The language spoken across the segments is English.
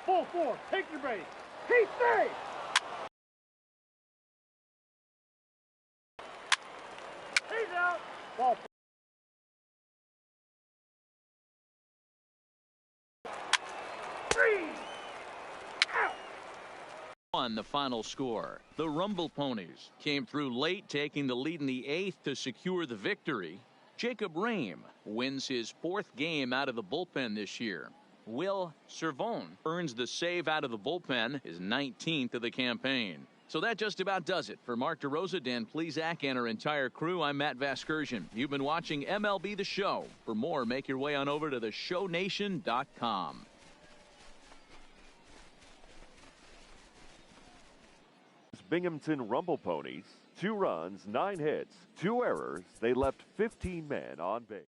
Full four. Take your base. Keep safe. He's out. Ball. Three. The final score. The Rumble Ponies came through late, taking the lead in the 8th to secure the victory. Jacob Rame wins his 4th game out of the bullpen this year. Will Servone earns the save out of the bullpen, his 19th of the campaign. So that just about does it. For Mark DeRosa, Dan Plesac, and our entire crew, I'm Matt Vasgersian. You've been watching MLB The Show. For more, make your way on over to theshownation.com. Binghamton Rumble Ponies, 2 runs, 9 hits, 2 errors. They left 15 men on base.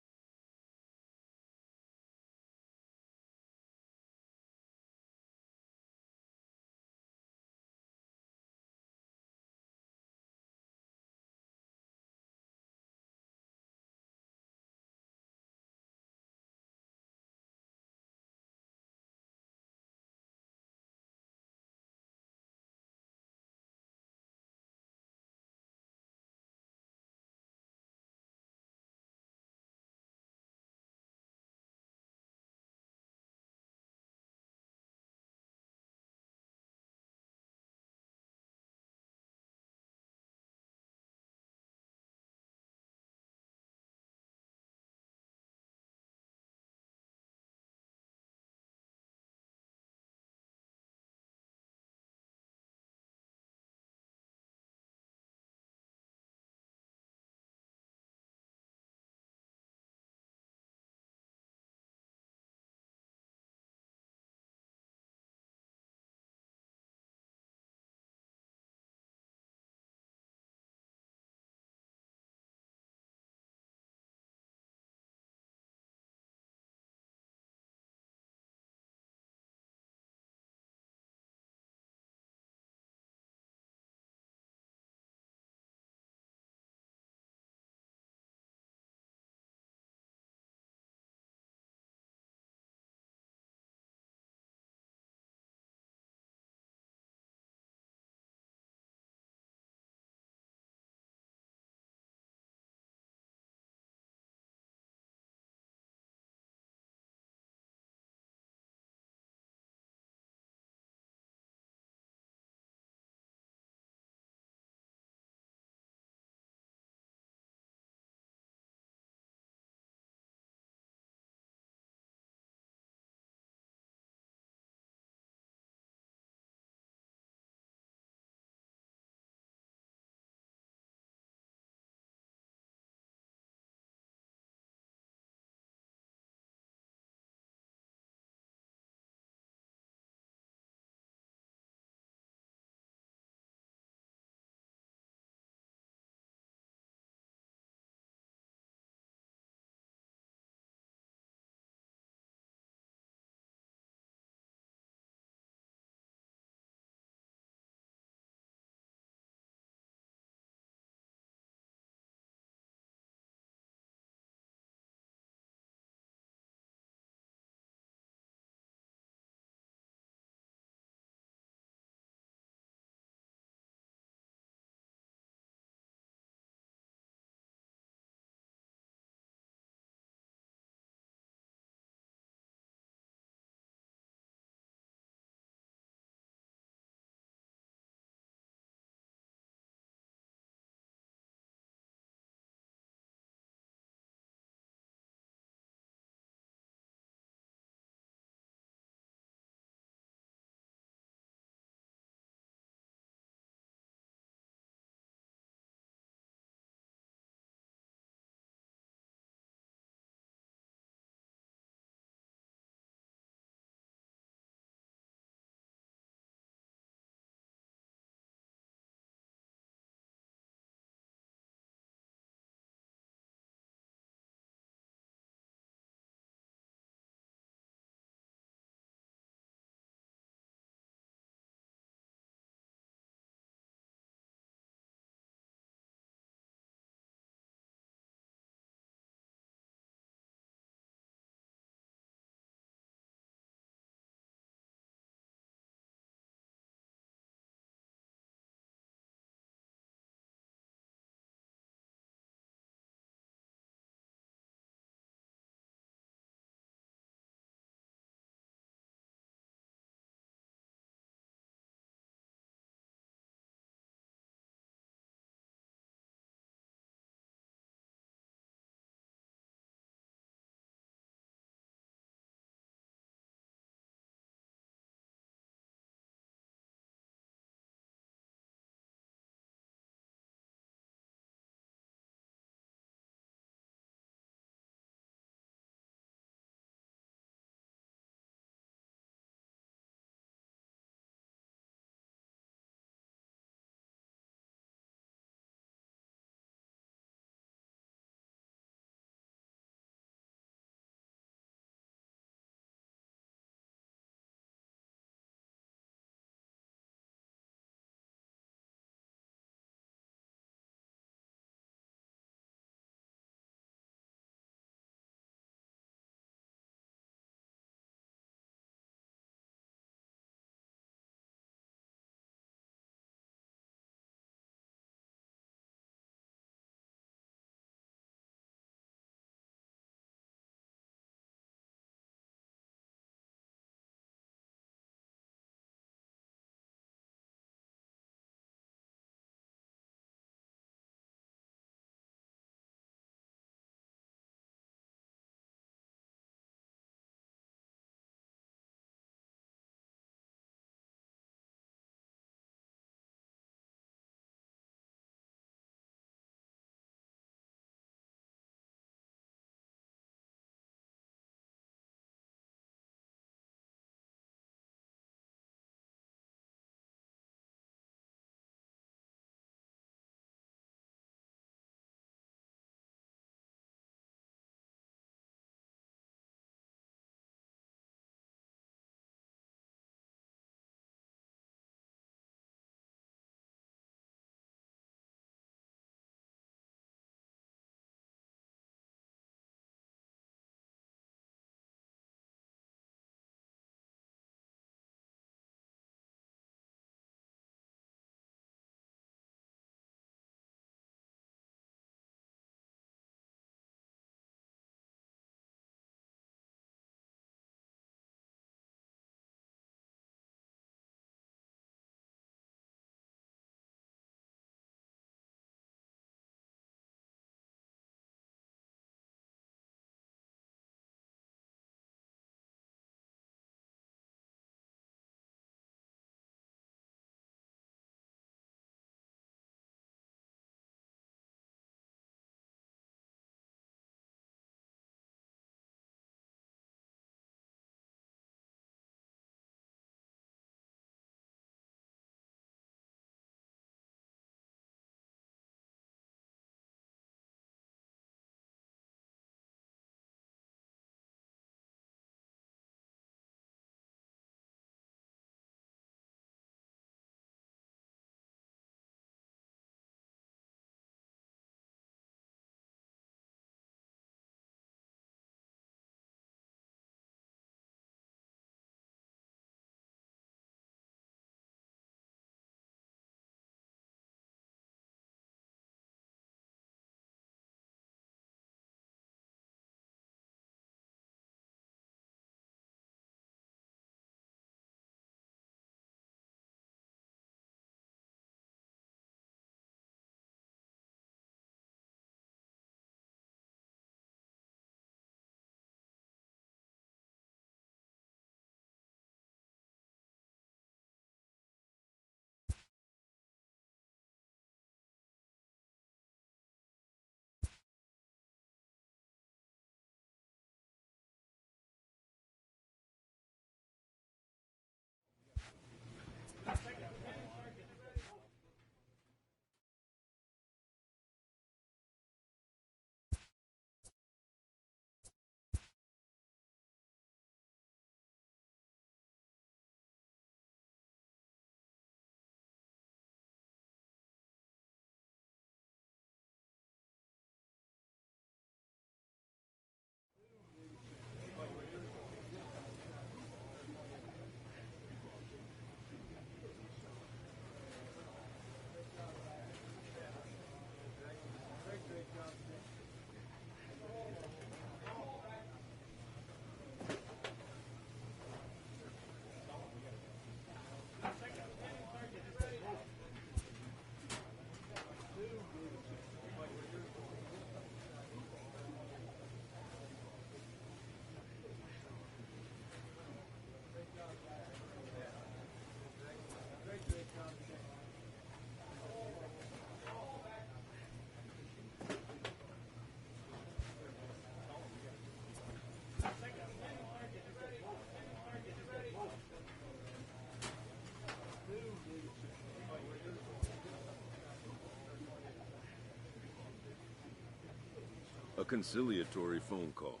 conciliatory phone call.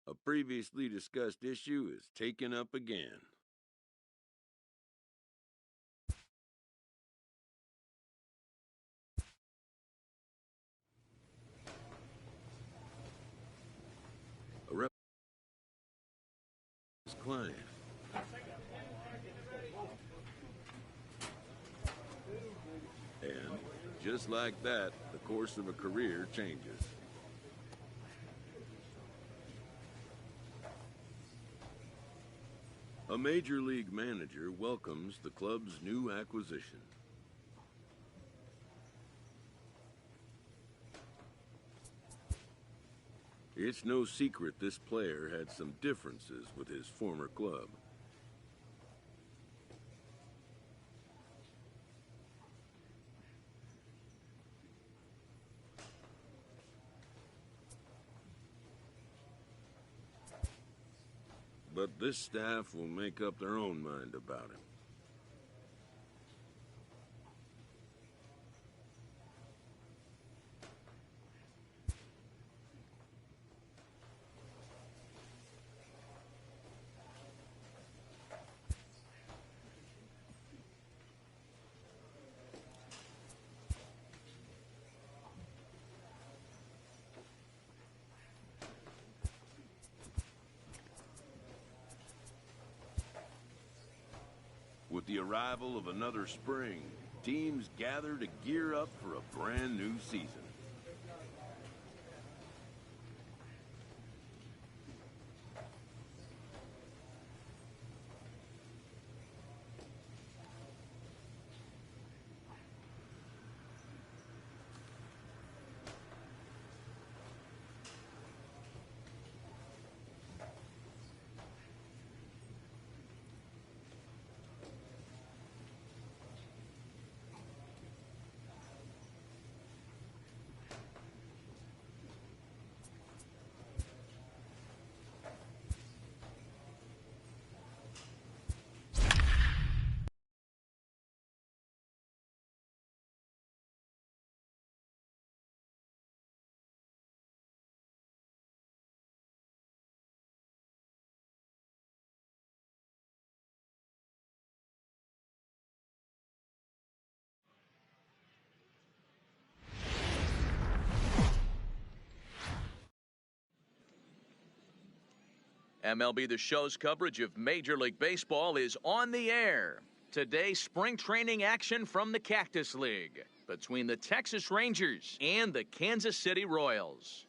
A previously discussed issue is taken up again. A rep his client. And just like that, the course of a career changes. A major league manager welcomes the club's new acquisition. It's no secret this player had some differences with his former club. But this staff will make up their own mind about him. With the arrival of another spring, teams gather to gear up for a brand new season. MLB The Show's coverage of Major League Baseball is on the air. Today, spring training action from the Cactus League between the Texas Rangers and the Kansas City Royals.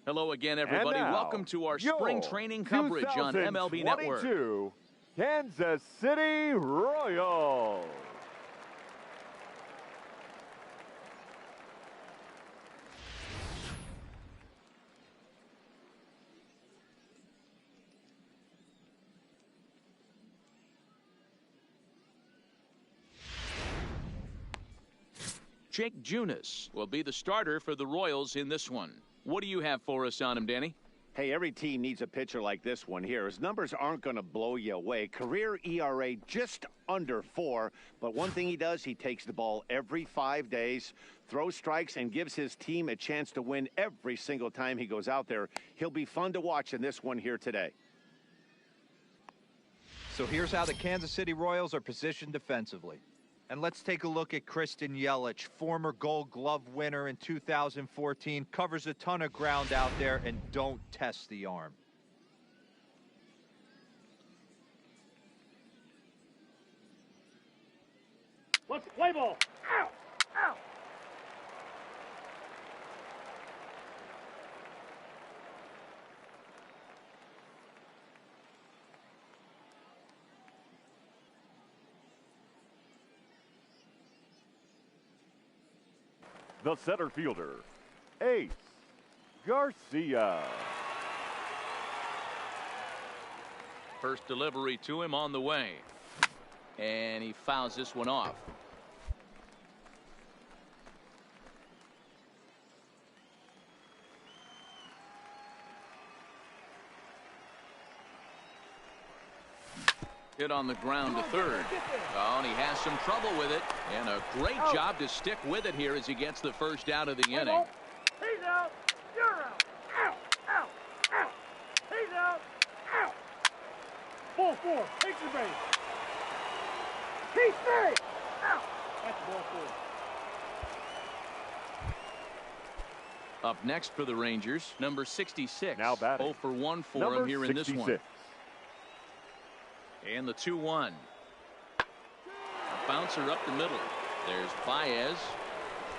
Hello again, everybody. And now, welcome to our spring training coverage on MLB Network. 2022 Kansas City Royals. Jake Junis will be the starter for the Royals in this one. What do you have for us on him, Danny? Hey, every team needs a pitcher like this one here. His numbers aren't going to blow you away. Career ERA just under 4. But one thing he does, he takes the ball every 5 days, throws strikes, and gives his team a chance to win every single time he goes out there. He'll be fun to watch in this one here today. So here's how the Kansas City Royals are positioned defensively. And let's take a look at Christian Yelich, former Gold Glove winner in 2014, covers a ton of ground out there and don't test the arm. Let's play ball. Ow! Ow! The center fielder, Ace Garcia. First delivery to him on the way. And he fouls this one off. Hit on the ground to third. Oh, and he has some trouble with it. And a great job to stick with it here as he gets the first out of the inning. He's out. You're out. Out. Out. Out. He's out. Out. Ball four. Takes the base. He's safe. Out. That's ball four. Up next for the Rangers, number 66. Now batting. 0 for 1 for Number him here in this 66. one. And the 2-1. A bouncer up the middle. There's Baez.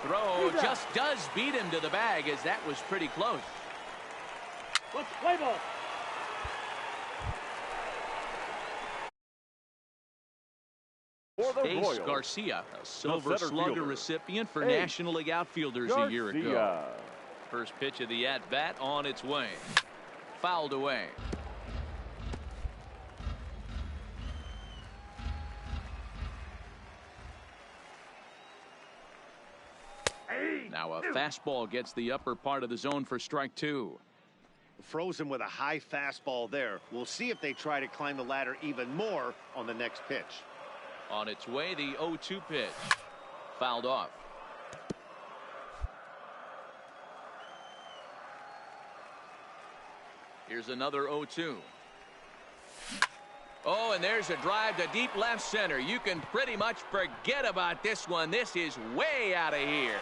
Throw just does beat him to the bag, as that was pretty close. Let's play ball. For the Ace Royals, Garcia, a Silver center Slugger fielder, recipient for Ace National League outfielders a year ago. Garcia. First pitch of the at-bat on its way. Fouled away. Now a fastball gets the upper part of the zone for strike two. Frozen with a high fastball there. We'll see if they try to climb the ladder even more on the next pitch. On its way, the 0-2 pitch. Fouled off. Here's another 0-2. Oh, and there's a drive to deep left center. You can pretty much forget about this one. This is way out of here.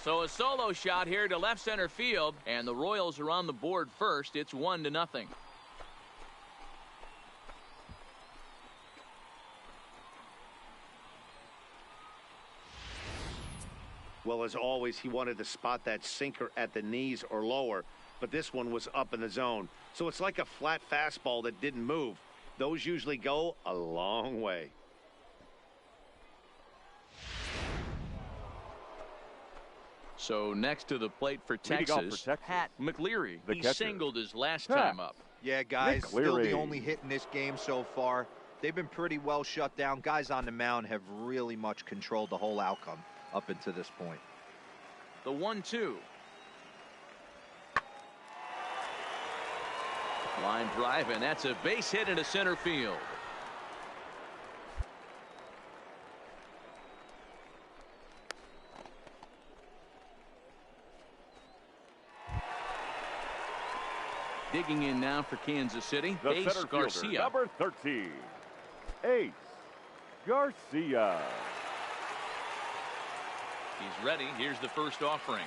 So a solo shot here to left center field, and the Royals are on the board first. It's 1-0. Well, as always, he wanted to spot that sinker at the knees or lower, but this one was up in the zone. So it's like a flat fastball that didn't move. Those usually go a long way. So next to the plate for Texas, Pat McLeary. He singled his last time up. Yeah, guys, still the McLeary. only hit in this game so far. They've been pretty well shut down. Guys on the mound have really much controlled the whole outcome up until this point. The 1-2. Line drive, and that's a base hit into center field. Digging in now for Kansas City, The Ace center Garcia. fielder, number 13, Ace Garcia. He's ready. Here's the first offering.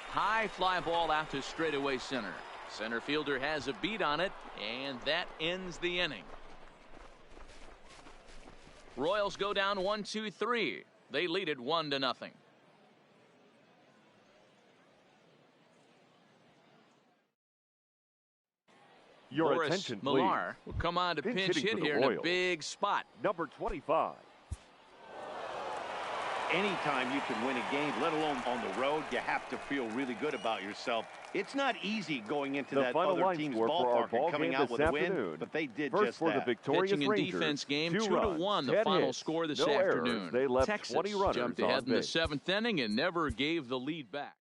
High fly ball out to straightaway center. Center fielder has a beat on it, and that ends the inning. Royals go down 1-2-3. They lead it 1-0. Your Boris attention, please. Millar will come on to Pinch pinch hitting hit for the here in a Royals. big spot. Number 25. Anytime you can win a game, let alone on the road, you have to feel really good about yourself. It's not easy going into The that final other line team's score for our ballpark ball and coming game out this with a win, afternoon. but they did First just for the that. victorious Pitching and Rangers, defense game, 2 2-1. runs, The 10 final hits, score this no errors. afternoon. They left Texas 20 runners jumped on ahead in the base. 7th inning and never gave the lead back.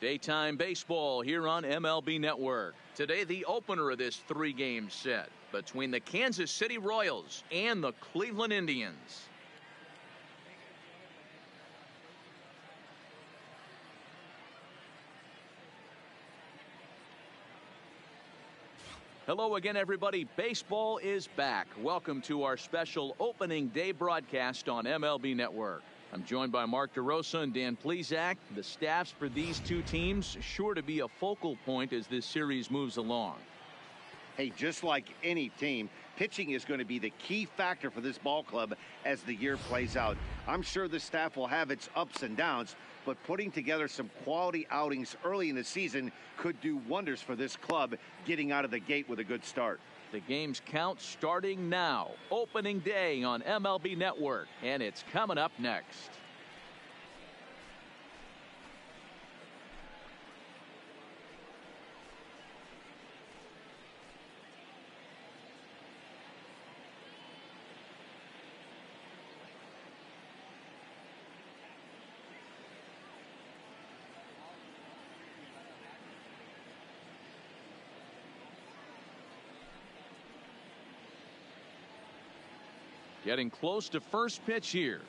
Daytime baseball here on MLB Network. Today, the opener of this three-game set between the Kansas City Royals and the Cleveland Indians. Hello again, everybody. Baseball is back. Welcome to our special opening day broadcast on MLB Network. I'm joined by Mark DeRosa and Dan Plesac. The staffs for these two teams sure to be a focal point as this series moves along. Hey, just like any team, pitching is going to be the key factor for this ball club as the year plays out. I'm sure the staff will have its ups and downs, but putting together some quality outings early in the season could do wonders for this club getting out of the gate with a good start. The game's count starting now. Opening day on MLB Network, and it's coming up next. Getting close to first pitch here.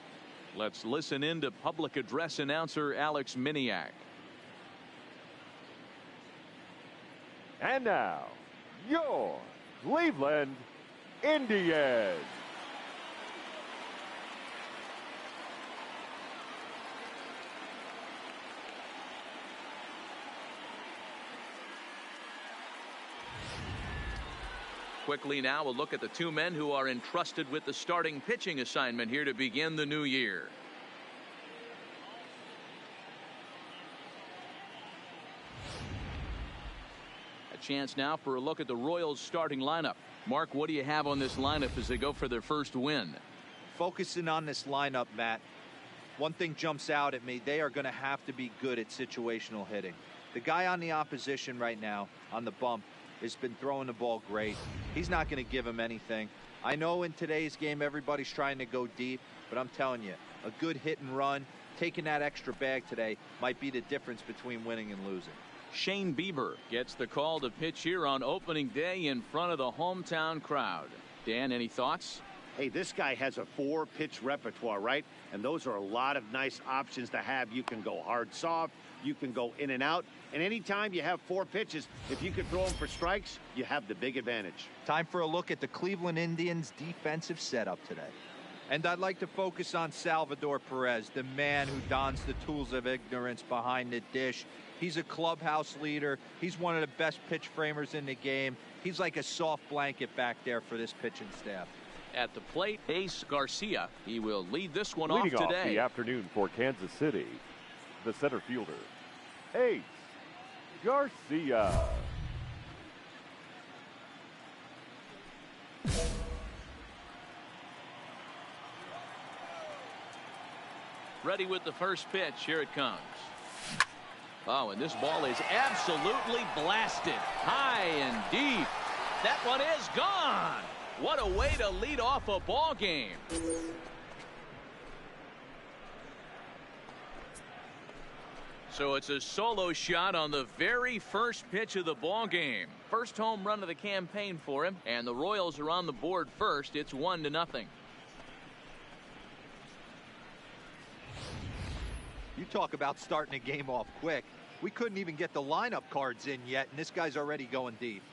Let's listen in to public address announcer Alex Miniak. And now, your Cleveland Indians. Quickly now, a look at the two men who are entrusted with the starting pitching assignment here to begin the new year. A chance now for a look at the Royals starting lineup. Mark, what do you have on this lineup as they go for their first win? Focusing on this lineup, Matt, one thing jumps out at me. They are going to have to be good at situational hitting. The guy on the opposition right now on the bump has been throwing the ball great. He's not going to give him anything. I know in today's game everybody's trying to go deep, but I'm telling you, a good hit and run, taking that extra bag today might be the difference between winning and losing. Shane Bieber gets the call to pitch here on opening day in front of the hometown crowd. Dan, any thoughts? Hey, this guy has a 4-pitch repertoire, right? And those are a lot of nice options to have. You can go hard, soft. You can go in and out. And anytime you have 4 pitches, if you could throw them for strikes, you have the big advantage. Time for a look at the Cleveland Indians defensive setup today. And I'd like to focus on Salvador Perez, the man who dons the tools of ignorance behind the dish. He's a clubhouse leader. He's one of the best pitch framers in the game. He's like a soft blanket back there for this pitching staff. At the plate, Ace Garcia. He will lead this one Leading off today. off the afternoon for Kansas City, the center fielder, Ace Garcia. Ready with the first pitch. Here it comes. Oh, and this ball is absolutely blasted. High and deep. That one is gone. What a way to lead off a ball game. So it's a solo shot on the very first pitch of the ball game. First home run of the campaign for him, and the Royals are on the board first. It's 1-0. You talk about starting a game off quick. We couldn't even get the lineup cards in yet, and this guy's already going deep.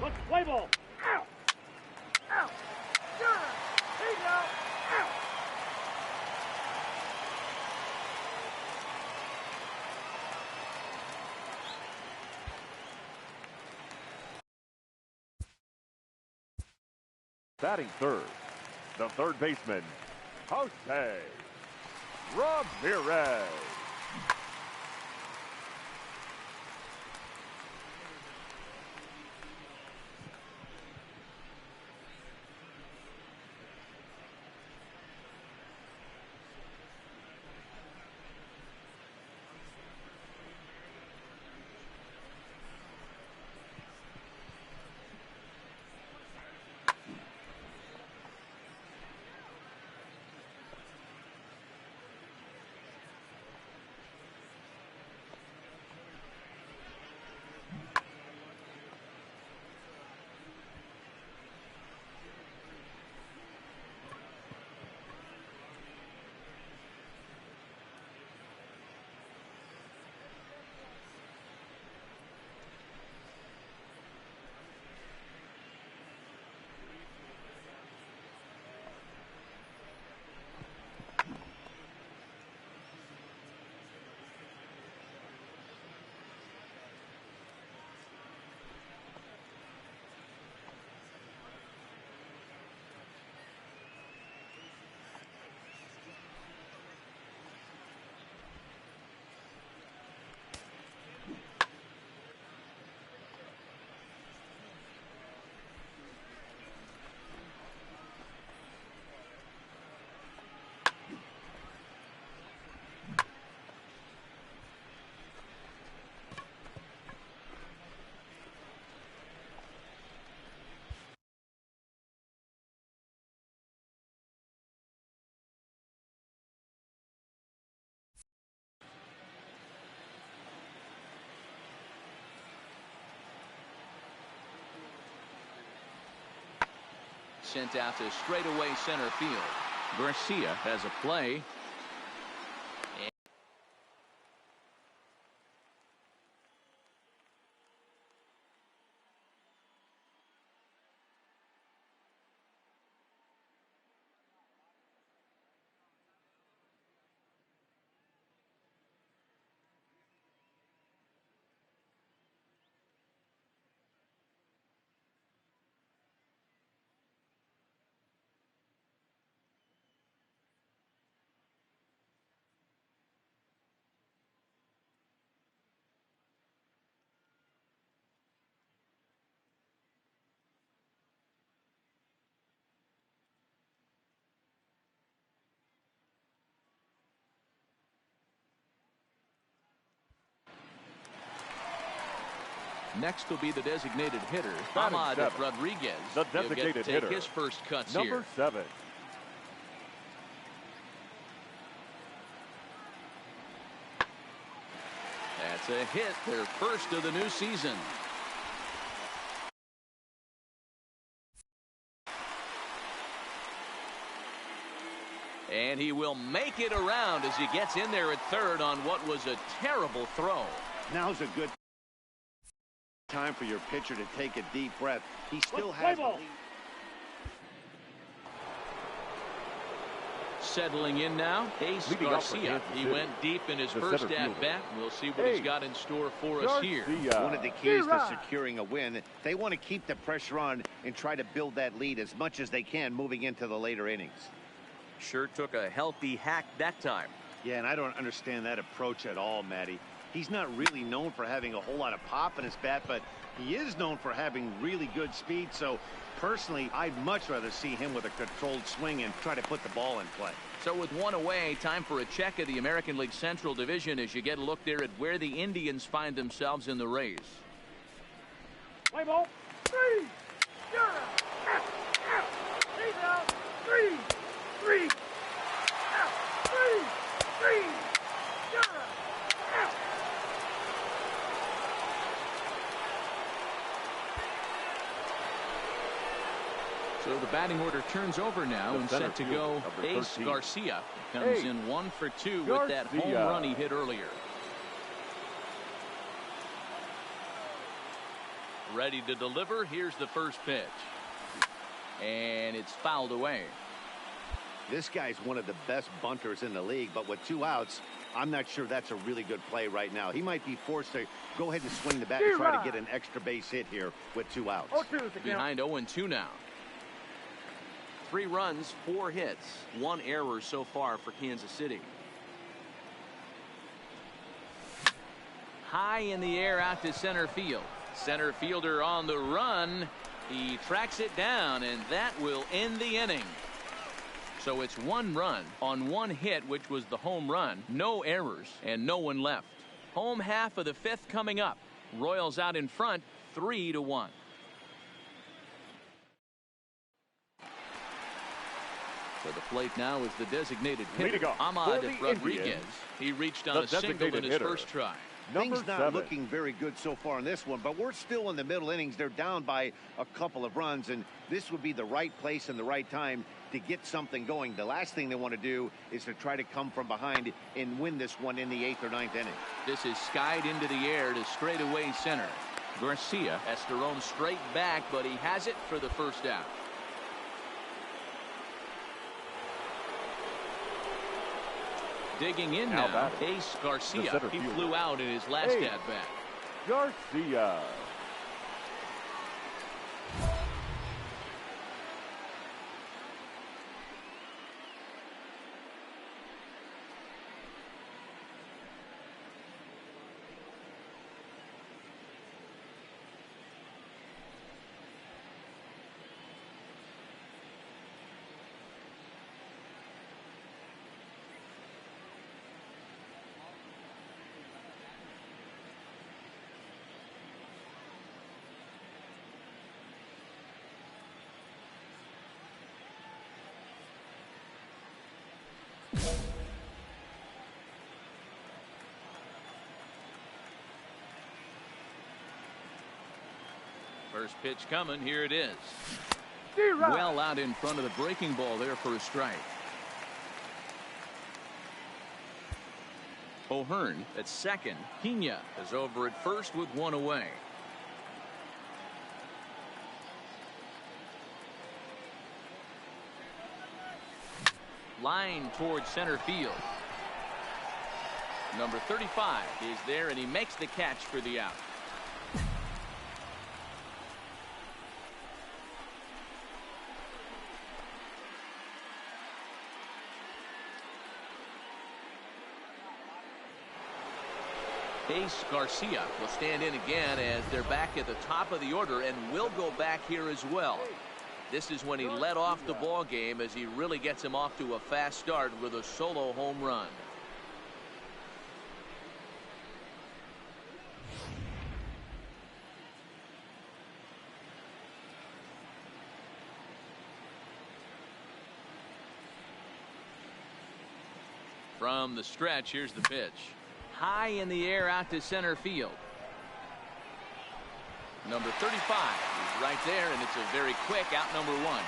Let's play ball. Out. Out. You're out. He's out. Out. Batting third, the third baseman, Jose Ramirez. sent out to straightaway center field. Garcia has a play. Next will be the designated hitter, Ahmad Rodriguez. The designated hitter. Take his first cuts number here. 7. That's a hit, their first of the new season. And he will make it around as he gets in there at third on what was a terrible throw. Now's a good time for your pitcher to take a deep breath. He still has the lead. Settling in now, Ace Garcia. He went deep in his first at-bat. We'll see what he's got in store for us here. One of the keys to securing a win, they want to keep the pressure on and try to build that lead as much as they can moving into the later innings. Sure took a healthy hack that time. Yeah, and I don't understand that approach at all, Matty. He's not really known for having a whole lot of pop in his bat, but he is known for having really good speed. So personally, I'd much rather see him with a controlled swing and try to put the ball in play. So with one away, time for a check of the American League Central Division as you get a look there at where the Indians find themselves in the race. Play ball. 3. You're out. Out. He's out. 3. 3. Out. 3. 3. You're out. Out. So the batting order turns over now and set to go. Ace Garcia comes in 1 for 2 with that home run he hit earlier. Ready to deliver. Here's the first pitch. And it's fouled away. This guy's one of the best bunters in the league, but with 2 outs, I'm not sure that's a really good play right now. He might be forced to go ahead and swing the bat and try to get an extra base hit here with 2 outs. Behind 0-2 now. 3 runs, 4 hits, 1 error so far for Kansas City. High in the air out to center field. Center fielder on the run. He tracks it down, and that will end the inning. So it's 1 run on 1 hit, which was the home run. No errors and no one left. Home half of the 5th coming up. Royals out in front 3-1. To the plate now is the designated hitter, Ahmad Rodriguez. He reached on a single in his first try. Things not looking very good so far in this one, but we're still in the middle innings. They're down by a couple of runs, and this would be the right place and the right time to get something going. The last thing they want to do is to try to come from behind and win this one in the 8th or 9th inning. This is skied into the air to straightaway center. Garcia has to roam straight back, but he has it for the first out. Digging in now, Ace Garcia. He flew out in his last at-bat. Garcia. First pitch coming. Here it is. Zero. Well out in front of the breaking ball there for a strike. O'Hearn at second. Pena is over at first with one away. Line towards center field. Number 35 is there, and he makes the catch for the out. Ace Garcia will stand in again as they're back at the top of the order, and will go back here as well. This is when he led off the ball game, as he really gets him off to a fast start with a solo home run. From the stretch, here's the pitch. High in the air out to center field. Number 35 is right there, and it's a very quick out, number 1.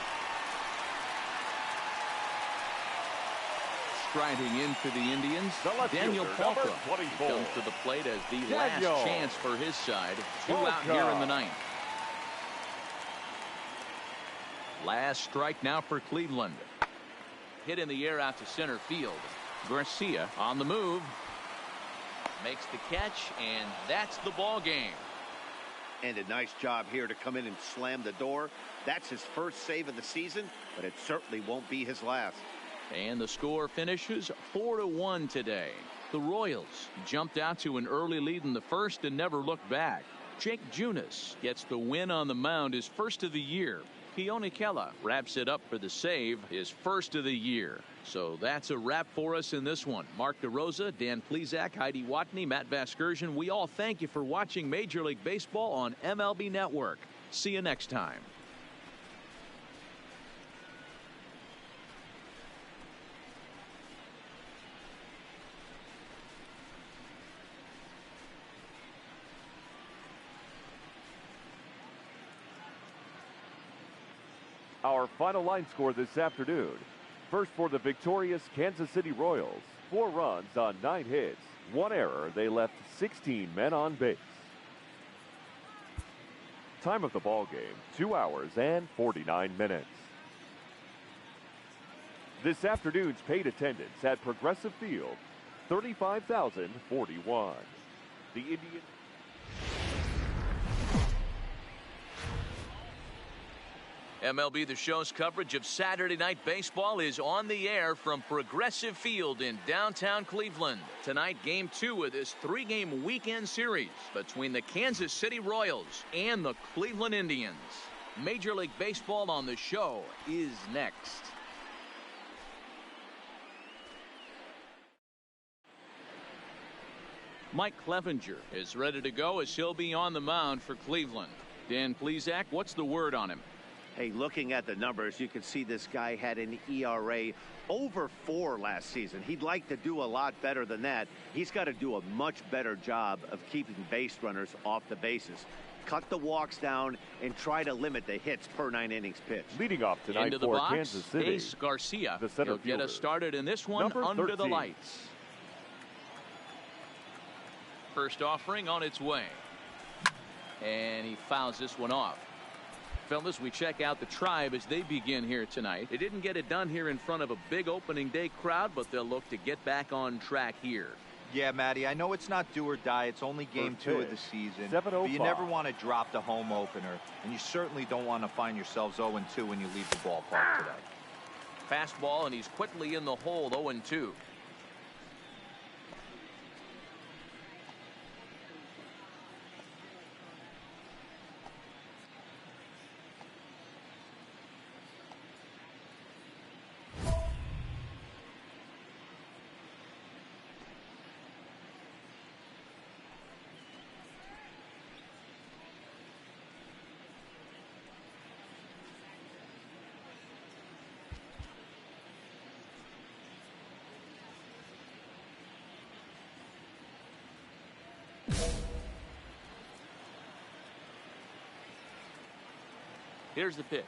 Striding in for the Indians, Daniel Palka comes to the plate as the last chance for his side. 2 out here in the 9th. Last strike now for Cleveland. Hit in the air out to center field. Garcia on the move. Makes the catch, and that's the ball game. And a nice job here to come in and slam the door. That's his first save of the season, but it certainly won't be his last. And the score finishes 4-1 today. The Royals jumped out to an early lead in the first and never looked back. Jake Junis gets the win on the mound, his first of the year. Keone Kela wraps it up for the save, his first of the year. So that's a wrap for us in this one. Mark DeRosa, Dan Plesac, Heidi Watney, Matt Vasgersian. We all thank you for watching Major League Baseball on MLB Network. See you next time. Our final line score this afternoon. First for the victorious Kansas City Royals. 4 runs on 9 hits. 1 error. They left 16 men on base. Time of the ball game, 2 hours and 49 minutes. This afternoon's paid attendance at Progressive Field, 35,041. The Indians. MLB The Show's coverage of Saturday Night Baseball is on the air from Progressive Field in downtown Cleveland. Tonight, Game 2 of this 3-game weekend series between the Kansas City Royals and the Cleveland Indians. Major League Baseball on The Show is next. Mike Clevenger is ready to go as he'll be on the mound for Cleveland. Dan Plesac, what's the word on him? Hey, looking at the numbers, you can see this guy had an ERA over 4 last season. He'd like to do a lot better than that. He's got to do a much better job of keeping base runners off the bases. Cut the walks down and try to limit the hits per 9 innings pitched. Leading off tonight into the for box, Kansas City, Ace Garcia the center will get fielder, us started in this one number under 13. the lights. First offering on its way. And he fouls this one off. Fellas, we check out the Tribe as they begin here tonight. They didn't get it done here in front of a big opening day crowd, but they'll look to get back on track here. Yeah, Matty, I know it's not do or die. It's only game 2 of the season. But you never want to drop the home opener, and you certainly don't want to find yourselves 0-2 when you leave the ballpark today. Fastball, and he's quickly in the hole, 0-2. Here's the pitch.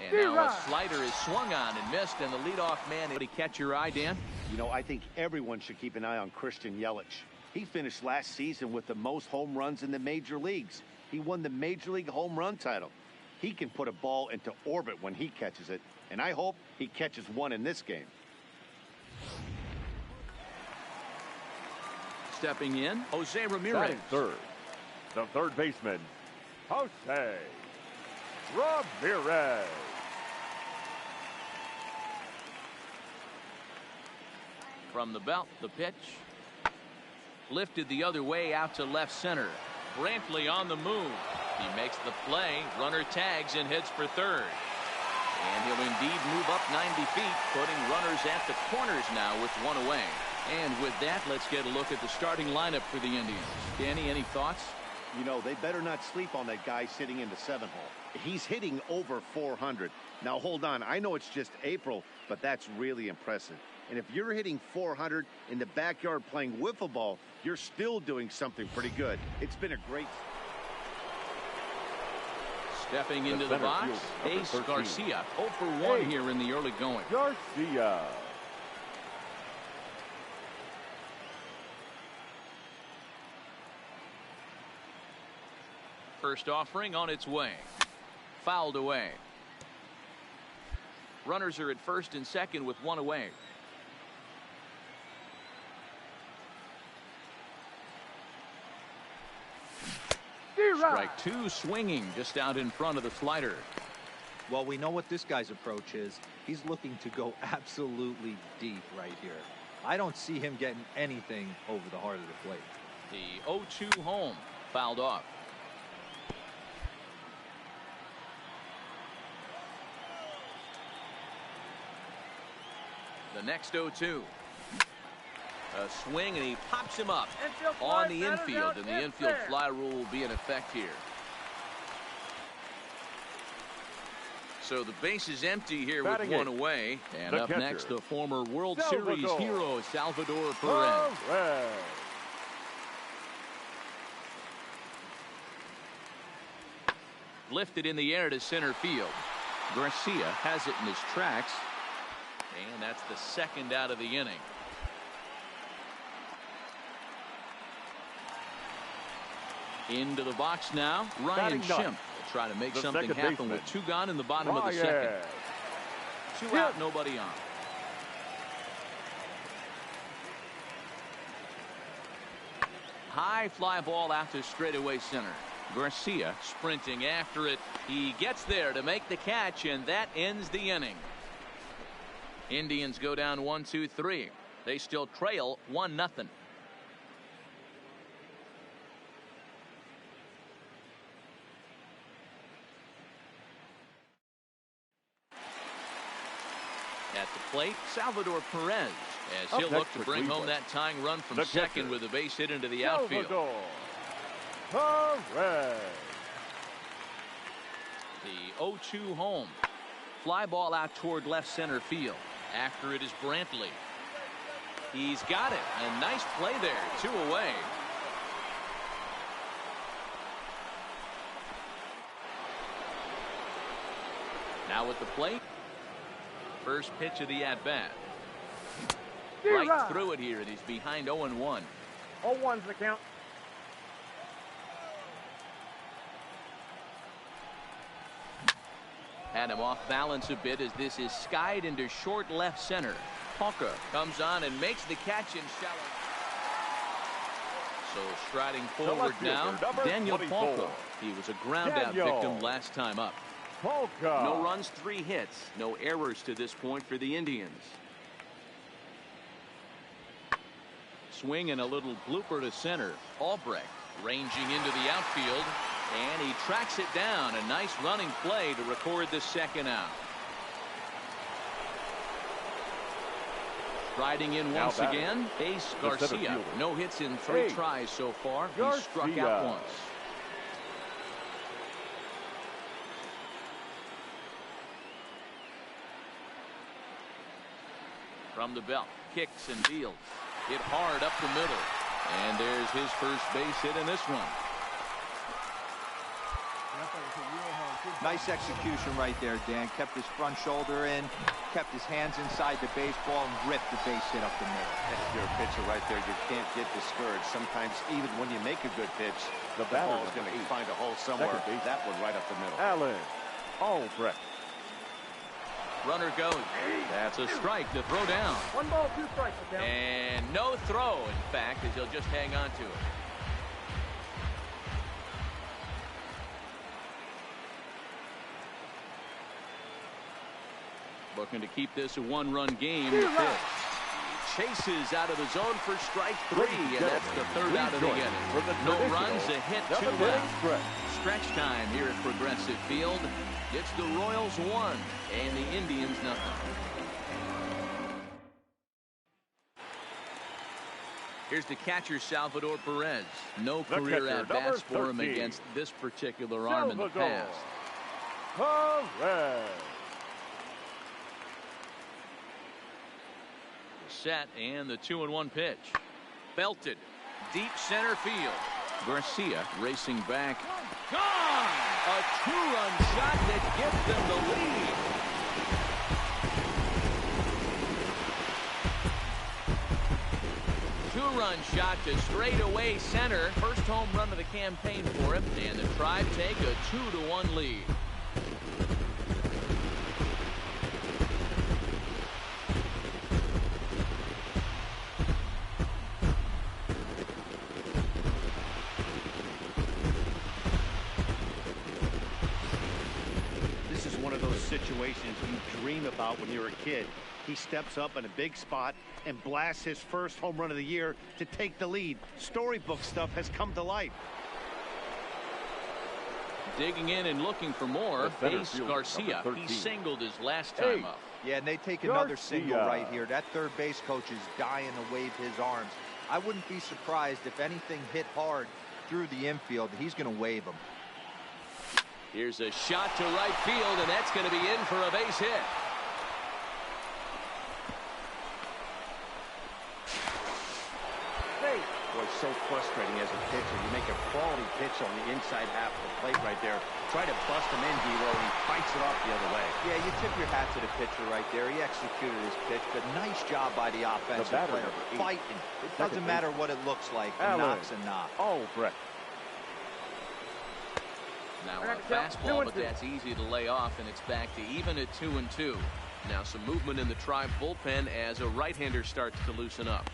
And now a slider is swung on and missed, and the leadoff man. Did he catch your eye, Dan? You know, I think everyone should keep an eye on Christian Yelich. He finished last season with the most home runs in the major leagues. He won the Major League home run title. He can put a ball into orbit when he catches it, and I hope he catches one in this game. Stepping in, Jose Ramirez. Batting third, the third baseman, Jose Ramirez. From the belt, the pitch. Lifted the other way out to left center. Brantley on the move. He makes the play. Runner tags and heads for third. And he'll indeed move up 90 feet, putting runners at the corners now with one away. And with that, let's get a look at the starting lineup for the Indians. Danny, any thoughts? You know, they better not sleep on that guy sitting in the 7-hole. He's hitting over 400. Now, hold on. I know it's just April, but that's really impressive. And if you're hitting 400 in the backyard playing wiffle ball, you're still doing something pretty good. It's been a great... Stepping into the box, Ace Garcia. 0 for 1 here in the early going. Garcia. First offering on its way. Fouled away. Runners are at first and second with one away. Strike two, swinging just out in front of the slider. Well, we know what this guy's approach is. He's looking to go absolutely deep right here. I don't see him getting anything over the heart of the plate. The 0-2 home, fouled off. The next 0-2. A swing, and he pops him up on the infield, and the infield fly rule will be in effect here. So the base is empty here with one away. And up next, the former World Series hero, Salvador Perez. Lifted in the air to center field. Garcia has it in his tracks. And that's the second out of the inning. Into the box now, Ryan Schimpf will try to make something happen with two gone in the bottom of the second. Two out, nobody on. High fly ball out to straightaway center. Garcia sprinting after it. He gets there to make the catch, and that ends the inning. Indians go down 1-2-3. They still trail 1-0. At the plate, Salvador Perez, as he'll look to bring home that tying run from second with a base hit into the outfield. Perez. The 0-2 home. Fly ball out toward left center field. After it is Brantley. He's got it. A nice play there. 2 away. Now at the plate. First pitch of the at-bat. Right through it here, and he's behind 0-1. 0-1's the count. Had him off balance a bit as this is skied into short left center. Palka comes on and makes the catch in shallow. So striding forward now, Daniel Palka. He was a ground-out victim last time up. Palka. No runs, 3 hits. No errors to this point for the Indians. Swing and a little blooper to center. Albrecht ranging into the outfield. And he tracks it down. A nice running play to record the second out. Riding in once again, Ace Garcia. No hits in 3 tries so far. He struck out once. From the belt, kicks and deals. Hit hard up the middle. And there's his first base hit in this one. Nice execution right there, Dan. Kept his front shoulder in, kept his hands inside the baseball, and ripped the base hit up the middle. If you're a pitcher right there, you can't get discouraged. Sometimes, even when you make a good pitch, the ball is going to find a hole somewhere. That one right up the middle. Allen Albrecht. Runner goes. That's a strike to throw down. 1 ball, 2 strikes. Down. And no throw, in fact, as he'll just hang on to it. Looking to keep this a 1-run game. The pitch. Chases out of the zone for strike 3, and that's the 3rd out of the inning. No runs, a hit, 2 out. Stretch time here at Progressive Field. It's the Royals 1 and the Indians nothing. Here's the catcher, Salvador Perez. No career at-bats for him against this particular arm in the past. Perez. Set and the 2-1 pitch. Belted. Deep center field. Garcia racing back. Gone! A 2-run shot that gives them the lead. 2-run shot to straightaway center. First home run of the campaign for him. And the Tribe take a 2-1 lead. Situations you dream about when you're a kid. He steps up in a big spot and blasts his first home run of the year to take the lead. Storybook stuff has come to life. Digging in and looking for more. Ace Garcia. He singled his last time up. Yeah, and they take another single right here. That third base coach is dying to wave his arms. I wouldn't be surprised if anything hit hard through the infield. He's going to wave them. Here's a shot to right field, and that's going to be in for a base hit. Boy, so frustrating as a pitcher. You make a quality pitch on the inside half of the plate right there. Try to bust him in, D-Row, and he fights it off the other way. Yeah, you tip your hat to the pitcher right there. He executed his pitch, but nice job by the offensive player. Fighting. It doesn't matter what it looks like. A knock's a knock. Albrecht. Now a fastball, but that's easy to lay off, and it's back to even at 2-2. Now some movement in the Tribe bullpen as a right-hander starts to loosen up.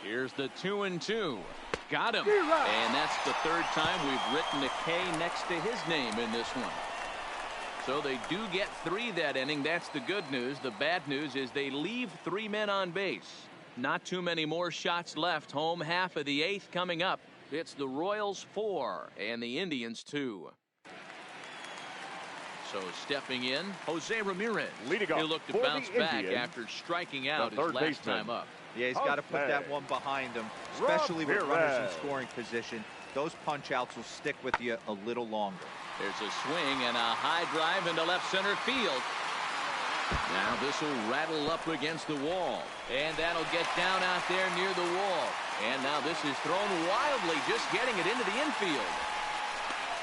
Here's the 2-2. Got him. And that's the 3rd time we've written a K next to his name in this one. So they do get 3 that inning. That's the good news. The bad news is they leave 3 men on base. Not too many more shots left. Home half of the 8th coming up. It's the Royals 4 and the Indians 2. So stepping in, Jose Ramirez. He'll look to bounce back after striking out his last time up. Yeah, he's got to put that one behind him, especially with runners in scoring position. Those punch-outs will stick with you a little longer. There's a swing and a high drive into left center field. Now this will rattle up against the wall. And that'll get down out there near the wall. And now this is thrown wildly, just getting it into the infield.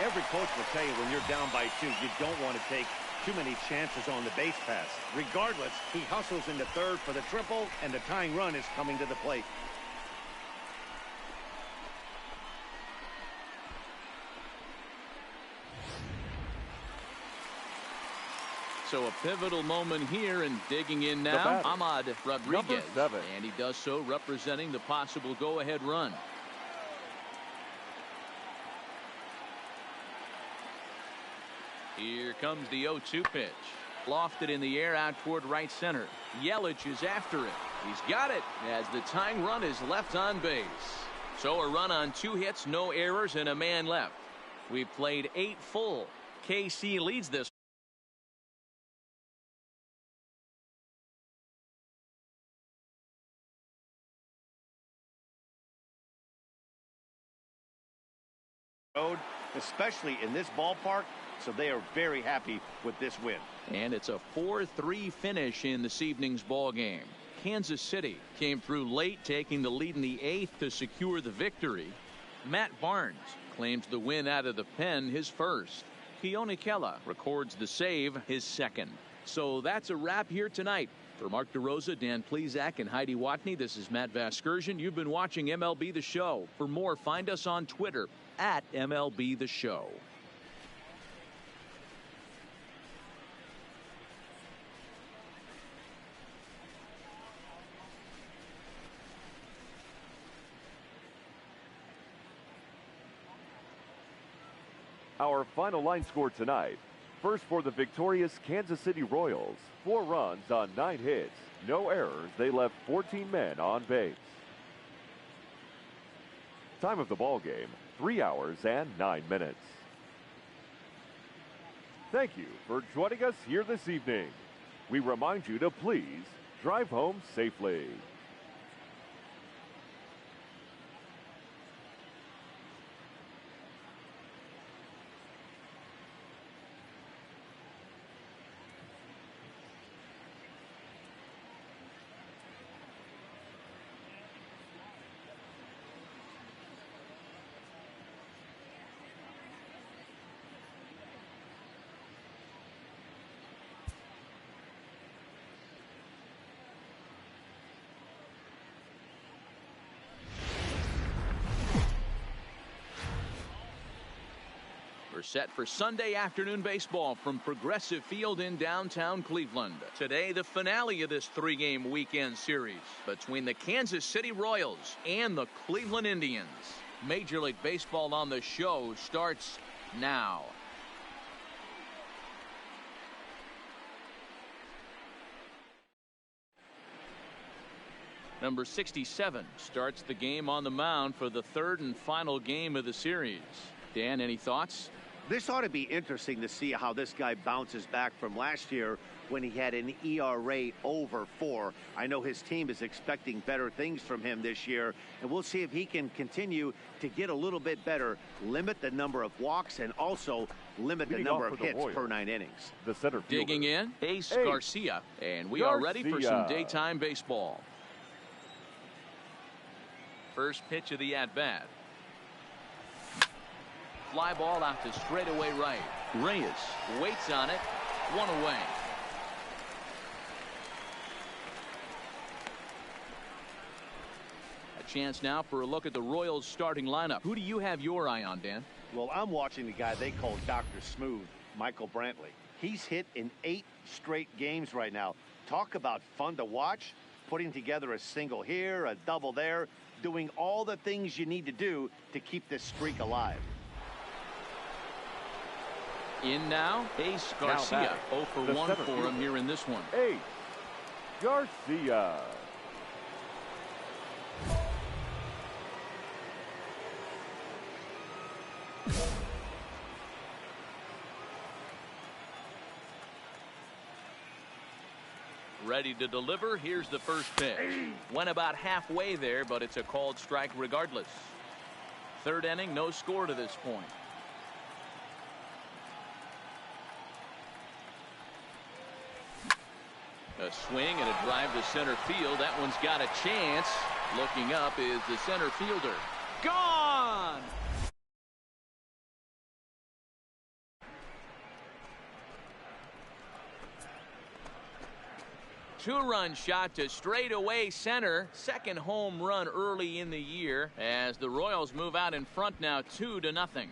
Every coach will tell you when you're down by 2, you don't want to take too many chances on the base pass. Regardless, he hustles into third for the triple, and the tying run is coming to the plate. So a pivotal moment here, and digging in now, Ahmad Rodriguez. And he does so representing the possible go-ahead run. Here comes the 0-2 pitch. Lofted in the air out toward right center. Yelich is after it. He's got it as the tying run is left on base. So a run on 2 hits, no errors, and a man left. We've played 8 full. KC leads this. Especially in this ballpark, so they are very happy with this win. And it's a 4-3 finish in this evening's ball game. Kansas City came through late, taking the lead in the 8th to secure the victory. Matt Barnes claims the win out of the pen, his first. Keone Kela records the save, his second. So that's a wrap here tonight. For Mark DeRosa, Dan Plesac, and Heidi Watney, this is Matt Vasgersian. You've been watching MLB The Show. For more, find us on Twitter at MLB The Show. Our final line score tonight. First for the victorious Kansas City Royals. 4 runs on 9 hits. No errors. They left 14 men on base. Time of the ball game, 3 hours and 9 minutes. Thank you for joining us here this evening. We remind you to please drive home safely. We're set for Sunday afternoon baseball from Progressive Field in downtown Cleveland. Today, the finale of this 3-game weekend series between the Kansas City Royals and the Cleveland Indians. Major League Baseball on the Show starts now. Number 67 starts the game on the mound for the 3rd and final game of the series. Dan, any thoughts? This ought to be interesting to see how this guy bounces back from last year when he had an ERA over 4. I know his team is expecting better things from him this year, and we'll see if he can continue to get a little bit better, limit the number of walks, and also limit the number of hits per 9 innings. The center fielder. Digging in, Ace Garcia, and we are ready for some daytime baseball. First pitch of the at-bat. Fly ball out to straightaway right. Reyes waits on it. 1 away. A chance now for a look at the Royals starting lineup. Who do you have your eye on, Dan? Well, I'm watching the guy they call Dr. Smooth, Michael Brantley. He's hit in 8 straight games right now. Talk about fun to watch. Putting together a single here, a double there, doing all the things you need to do to keep this streak alive. In now, Ace Garcia. 0 for 1 for him here in this one. Ace Garcia. Ready to deliver. Here's the first pitch. Went about halfway there, but it's a called strike regardless. 3rd inning, no score to this point. A swing and a drive to center field. That one's got a chance. Looking up is the center fielder. Gone! Two-run shot to straightaway center. 2nd home run early in the year as the Royals move out in front now 2-0.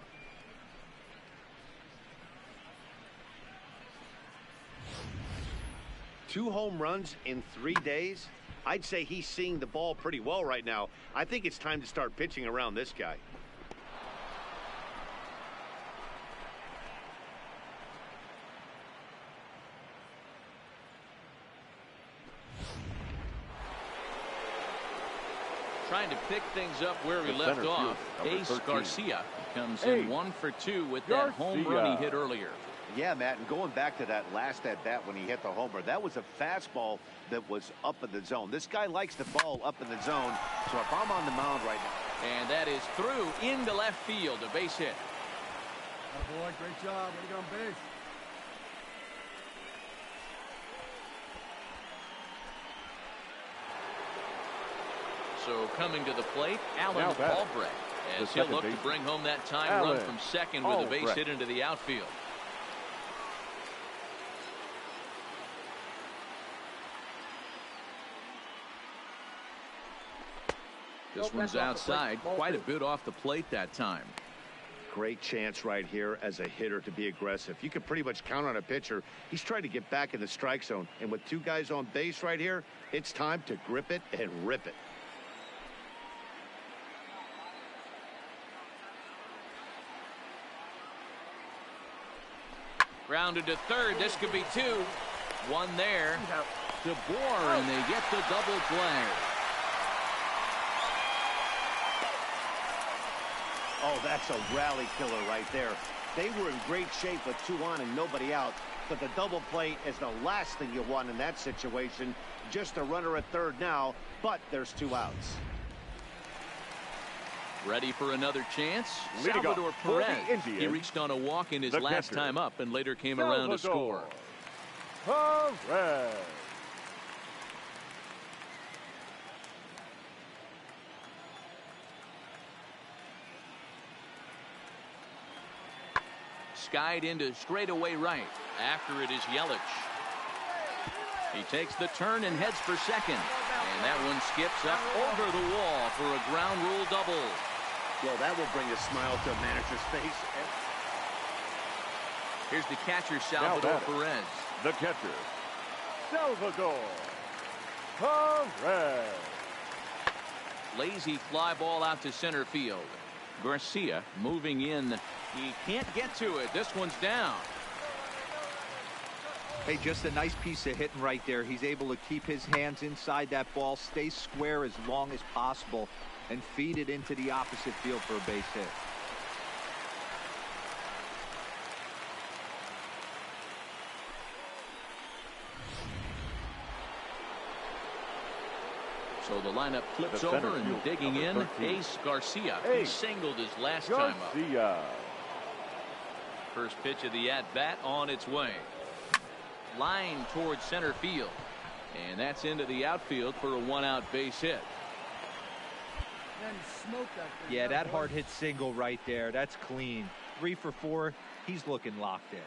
2 home runs in 3 days. I'd say he's seeing the ball pretty well right now. I think it's time to start pitching around this guy. Trying to pick things up where we left off. Ace Garcia comes in 1 for 2 with that home run he hit earlier. Yeah, Matt, and going back to that last at-bat when he hit the homer, that was a fastball that was up in the zone. This guy likes the ball up in the zone, so if I'm on the mound right now. And that is through into left field, a base hit. Oh boy, great job. Way to get on base. So coming to the plate, Alan Now batting, Albrecht, as the he'll second look to baseman, bring home that time Alan run from second with a base Albrecht. hit into the outfield. This one's outside, quite a bit off the plate that time. Great chance right here as a hitter to be aggressive. You can pretty much count on a pitcher. He's trying to get back in the strike zone. And with two guys on base right here, it's time to grip it and rip it. Grounded to third. This could be two. One there. DeBoer, and they get the double play. Oh, that's a rally killer right there. They were in great shape with two on and nobody out. But the double play is the last thing you want in that situation. Just a runner at third now, but there's two outs. Ready for another chance? Leading Salvador off for the Perez. Indians, He reached on a walk in his the last catcher, time up and later came around to score. Perez. Skied into straightaway right. After it is Yelich. He takes the turn and heads for second. And that one skips up over the wall for a ground rule double. Well, that will bring a smile to a manager's face. Here's the catcher, Salvador Perez. The catcher, Salvador Perez. Lazy fly ball out to center field. Garcia moving in. He can't get to it. This one's down. Hey, just a nice piece of hitting right there. He's able to keep his hands inside that ball, stay square as long as possible, and feed it into the opposite field for a base hit. So the lineup flips The center over and field, digging in, number 13. Ace Garcia. He Ace singled his last time up. Garcia. First pitch of the at-bat on its way. Line towards center field. And that's into the outfield for a one-out base hit. Yeah, that hard hit single right there. That's clean. 3 for 4. He's looking locked in.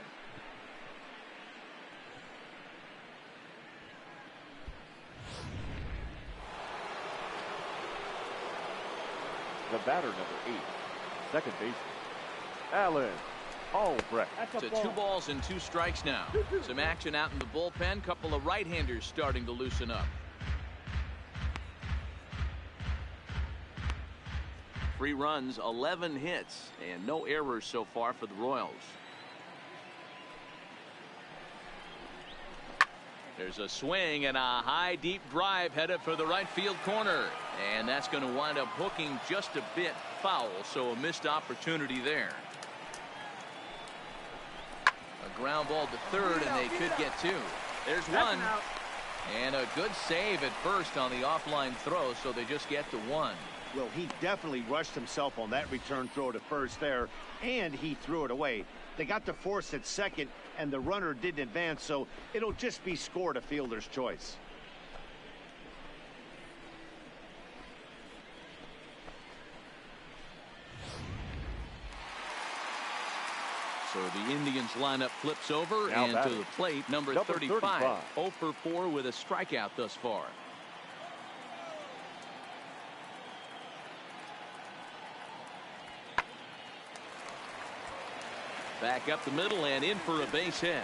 The batter, number 8, second baseman, Alan Albrecht. So 2 balls and 2 strikes now. Some action out in the bullpen. Couple of right-handers starting to loosen up. 3 runs, 11 hits, and no errors so far for the Royals. There's a swing and a high deep drive headed for the right field corner, and that's going to wind up hooking just a bit foul, so a missed opportunity there. A ground ball to third, and they could get 2. There's one, and a good save at first on the offline throw, so they just get to 1. Well, he definitely rushed himself on that return throw to first there, and he threw it away. They got the force at second, and the runner didn't advance, so it'll just be scored a fielder's choice. So the Indians lineup flips over, Now and to batting, the plate, number 35. 0 for 4 with a strikeout thus far. Back up the middle and in for a base hit.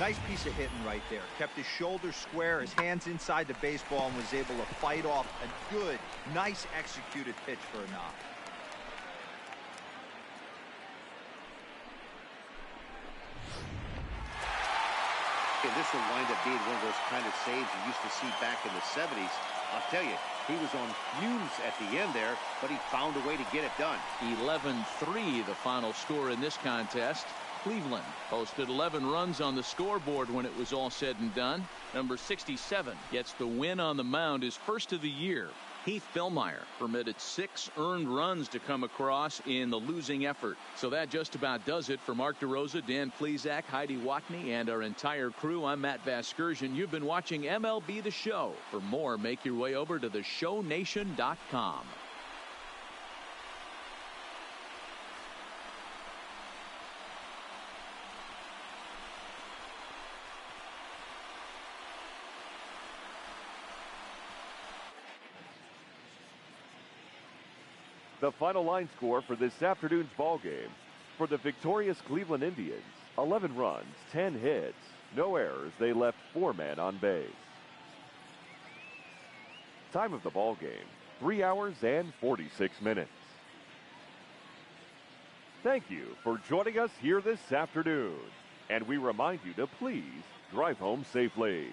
Nice piece of hitting right there. Kept his shoulders square, his hands inside the baseball, and was able to fight off a good, nice executed pitch for a knock. And this will wind up being one of those kind of saves you used to see back in the 70s. I'll tell you, he was on fumes at the end there, but he found a way to get it done. 11-3 the final score in this contest. Cleveland posted 11 runs on the scoreboard when it was all said and done. Number 67 gets the win on the mound, his first of the year. Heath Fillmyer permitted 6 earned runs to come across in the losing effort. So that just about does it for Mark DeRosa, Dan Plesac, Heidi Watney, and our entire crew. I'm Matt Vasgersian. You've been watching MLB The Show. For more, make your way over to theshownation.com. The final line score for this afternoon's ball game: for the victorious Cleveland Indians, 11 runs, 10 hits, no errors. They left 4 men on base. Time of the ball game, 3 hours and 46 minutes. Thank you for joining us here this afternoon, and we remind you to please drive home safely.